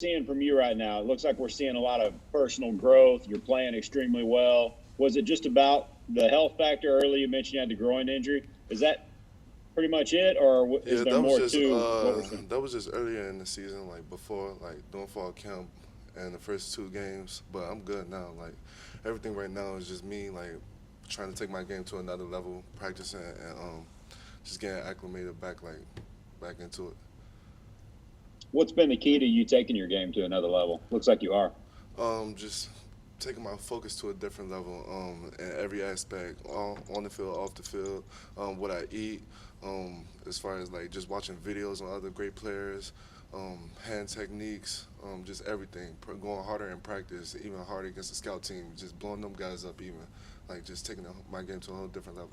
seeing from you right now? It looks like we're seeing a lot of personal growth. You're playing extremely well. Was it just about the health factor early? You mentioned you had the groin injury. Is that pretty much it, or is Yeah, there more to what we're seeing? that was just earlier in the season, like before like doing fall camp and the first two games. But I'm good now. Like everything right now is just me like trying to take my game to another level, practicing and just getting acclimated back into it. What's been the key to you taking your game to another level? Looks like you are. Just taking my focus to a different level in every aspect, on the field, off the field, what I eat, as far as like just watching videos on other great players, hand techniques, just everything. Going harder in practice, even harder against the scout team, just blowing them guys up, even like just taking my game to a whole different level.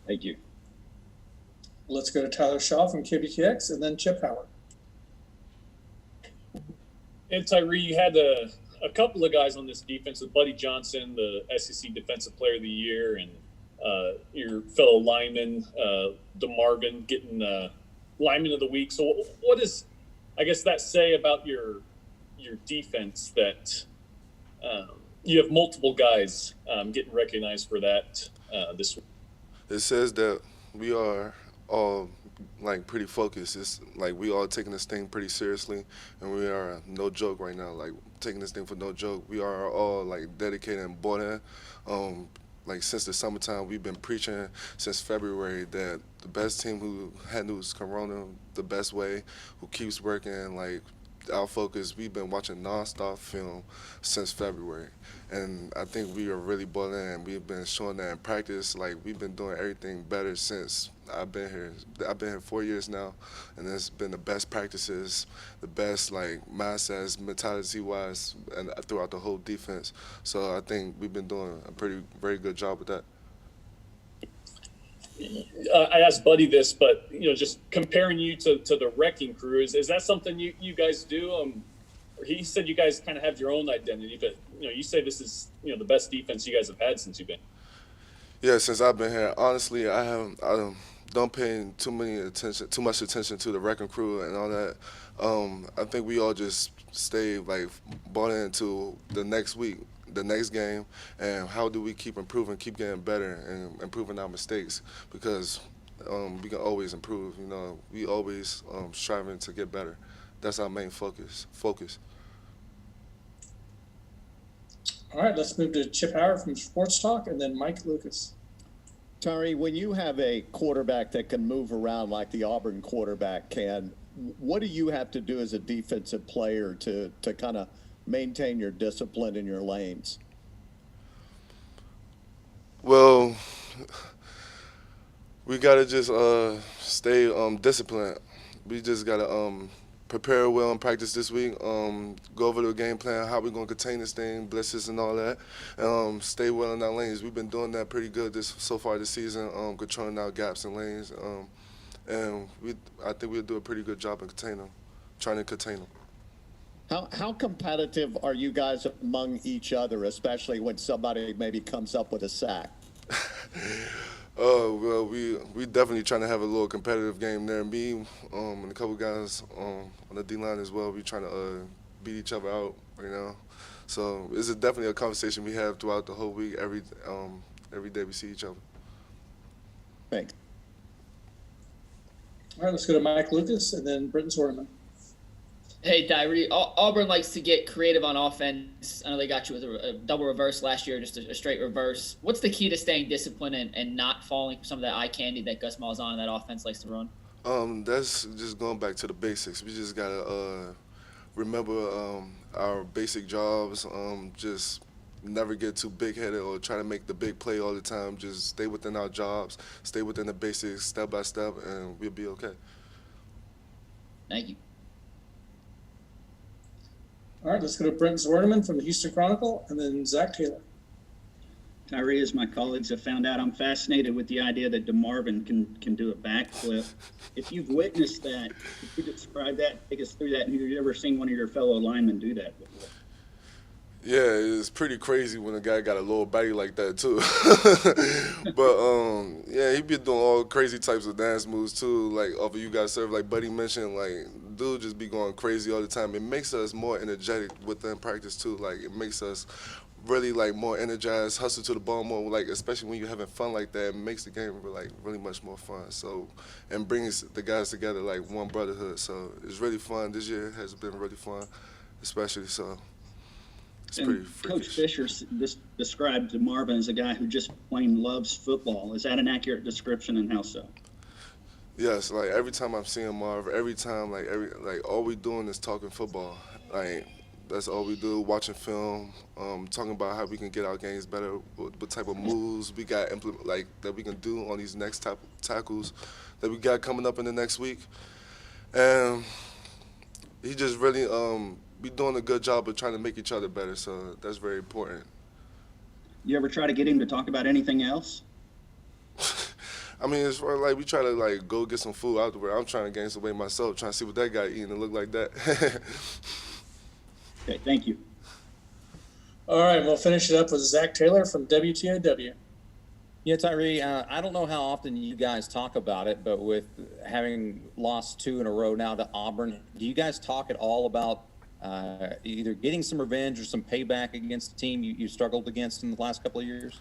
Thank you. Let's go to Tyler Shaw from KBTX and then Chip Howard. And Tyree, you had a couple of guys on this defense with Buddy Johnson, the SEC Defensive Player of the Year, and your fellow lineman, DeMarvin, getting lineman of the week. So what does, I guess, that say about your defense that you have multiple guys getting recognized for that this week? It says that we are all like pretty focused. It's like we all taking this thing pretty seriously, and we are no joke right now. Like taking this thing for no joke. We are all like dedicated and bought in. Like since the summertime, we've been preaching since February that the best team who handles Corona the best way, who keeps working, like our focus. We've been watching nonstop film since February, and I think we are really bought in. And we've been showing that in practice. Like we've been doing everything better since I've been here. I've been here 4 years now, and it's been the best practices, the best like mindsets, mentality wise, and throughout the whole defense. So I think we've been doing a very good job with that. I asked Buddy this, but just comparing you to the wrecking crew, is that something you guys do? He said you guys kind of have your own identity, but you say this is the best defense you guys have had since you've been. Yeah, since I've been here, honestly, don't pay too much attention to the wrecking crew and all that. I think we all just stay like bought into the next week, the next game, and how do we keep improving, keep getting better, and improving our mistakes because we can always improve. We always striving to get better. That's our main focus. All right, let's move to Chip Howard from Sports Talk and then Mike Lucas. Tyree, when you have a quarterback that can move around like the Auburn quarterback can, what do you have to do as a defensive player to kind of maintain your discipline in your lanes? Well, we gotta just stay disciplined. We just gotta prepare well in practice this week. Go over the game plan, how we're gonna contain this thing, blitzes and all that. Stay well in our lanes. We've been doing that pretty good so far this season, controlling our gaps and lanes. And I think we'll do a pretty good job in trying to contain them. How competitive are you guys among each other, especially when somebody maybe comes up with a sack? Oh well, we definitely trying to have a little competitive game there. Me and a couple guys on the D line as well. We trying to beat each other out, So it's definitely a conversation we have throughout the whole week. Every day we see each other. Thanks. All right, let's go to Mike Lucas and then Britton Zorneman. Hey, Tyree. Auburn likes to get creative on offense. I know they got you with a double reverse last year, just a straight reverse. What's the key to staying disciplined and not falling for some of that eye candy that Gus Malzahn and that offense likes to run? That's just going back to the basics. We just gotta remember our basic jobs. Just never get too big headed or try to make the big play all the time. Just stay within our jobs, stay within the basics, step by step, and we'll be okay. Thank you. All right, let's go to Brent Zorneman from the Houston Chronicle and then Zach Taylor. Tyree, as my colleagues have found out, I'm fascinated with the idea that DeMarvin can do a backflip. If you've witnessed that, could you describe that, take us through that, and have you ever seen one of your fellow linemen do that before? Yeah, it's pretty crazy when a guy got a little body like that too. But yeah, he be doing all crazy types of dance moves too. Like off of you guys serve, like Buddy mentioned, like dude just be going crazy all the time. It makes us more energetic within practice too. Like it makes us really like more energized, hustle to the ball more. Like especially when you're having fun like that, it makes the game like really much more fun. So and brings the guys together like one brotherhood. So it's really fun. This year has been really fun, especially so. It's pretty And freakish. Coach Fisher described Marvin as a guy who just plain loves football. Is that an accurate description, and how so? Yes, like every time I'm seeing Marv, every time like all we doing is talking football. Like that's all we do, watching film, talking about how we can get our games better, what type of moves we got implement like that we can do on these next type of tackles that we got coming up in the next week. And he just really be doing a good job of trying to make each other better. So that's very important. You ever try to get him to talk about anything else? I mean, it's for, like we try to like go get some food out where I'm trying to gain some weight myself, trying to see what that guy eating and look like that. Okay, thank you. All right, we'll finish it up with Zach Taylor from WTAW. Yeah, Tyree, I don't know how often you guys talk about it, but with having lost 2 in a row now to Auburn, do you guys talk at all about either getting some revenge or some payback against the team you struggled against in the last couple of years?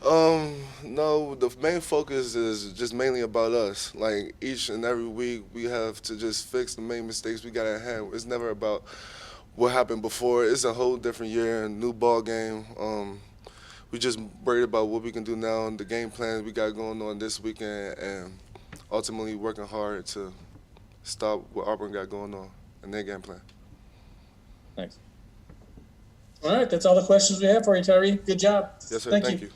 No, the main focus is just mainly about us. Like each and every week, we have to just fix the main mistakes we got at hand. It's never about what happened before. It's a whole different year, new ball game. We just worried about what we can do now and the game plans we got going on this weekend, and ultimately working hard to stop what Auburn got going on and their game plan. Thanks. All right, that's all the questions we have for you, Tyree. Good job. Yes, sir. Thank Thank you. you.